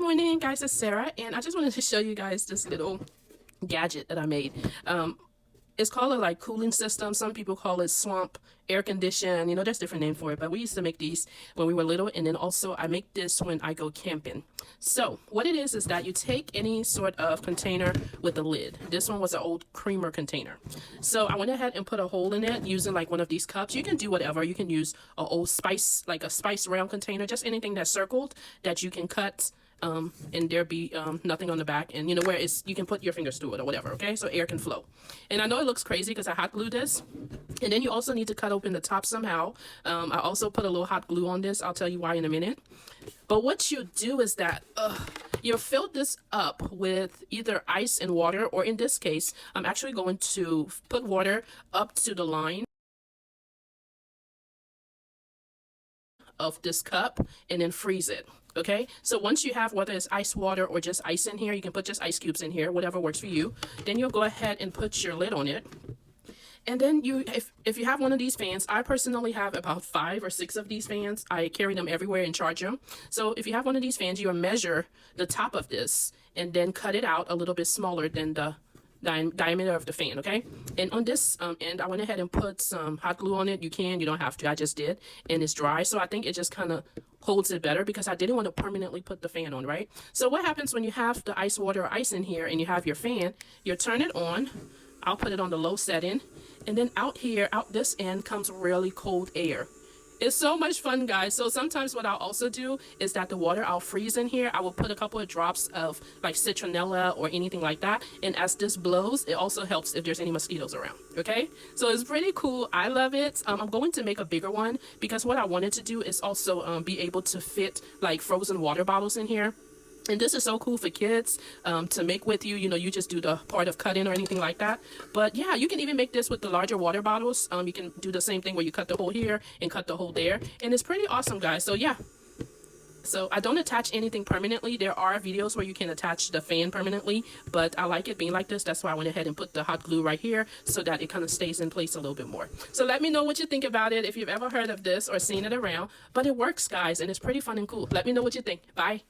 morning, guys. It's Sarah, and I just wanted to show you guys this little gadget that I made. It's called a like cooling system. Some people call it swamp air condition. You know, there's different name for it, but we used to make these when we were little, and then also I make this when I go camping. So what it is that you take any sort of container with a lid. This one was an old creamer container. So I went ahead and put a hole in it using like one of these cups. You can do whatever. You can use an old spice, like a spice round container, just anything that's circled that you can cut. And there be nothing on the back, and you know where it's, you can put your fingers through it or whatever, okay, so air can flow. And I know it looks crazy because I hot glued this, and then you also need to cut open the top somehow. I also put a little hot glue on this. I'll tell you why in a minute. But what you do is that you fill this up with either ice and water, or in this case I'm actually going to put water up to the line of this cup and then freeze it. Okay, so once you have, whether it's ice water or just ice in here, you can put just ice cubes in here, whatever works for you. Then you'll go ahead and put your lid on it. And then you, if you have one of these fans, I personally have about 5 or 6 of these fans. I carry them everywhere and charge them. So if you have one of these fans, you'll measure the top of this and then cut it out a little bit smaller than the diameter of the fan, okay? And on this end, I went ahead and put some hot glue on it. You don't have to, I just did, and it's dry, so I think it just kind of holds it better because I didn't want to permanently put the fan on, right? So what happens when you have the ice water or ice in here and you have your fan, you turn it on. I'll put it on the low setting, and then out here, out this end, comes really cold air. It's so much fun, guys. So sometimes what I'll also do is that the water I'll freeze in here, I will put a couple of drops of like citronella or anything like that. And as this blows, it also helps if there's any mosquitoes around. Okay, so it's pretty cool. I love it. I'm going to make a bigger one because what I wanted to do is also be able to fit like frozen water bottles in here. And this is so cool for kids to make with you. You know, you just do the part of cutting or anything like that. But yeah, you can even make this with the larger water bottles. You can do the same thing where you cut the hole here and cut the hole there. And it's pretty awesome, guys. So yeah. So I don't attach anything permanently. There are videos where you can attach the fan permanently, but I like it being like this. That's why I went ahead and put the hot glue right here so that it kind of stays in place a little bit more. So let me know what you think about it, if you've ever heard of this or seen it around. But it works, guys, and it's pretty fun and cool. Let me know what you think. Bye.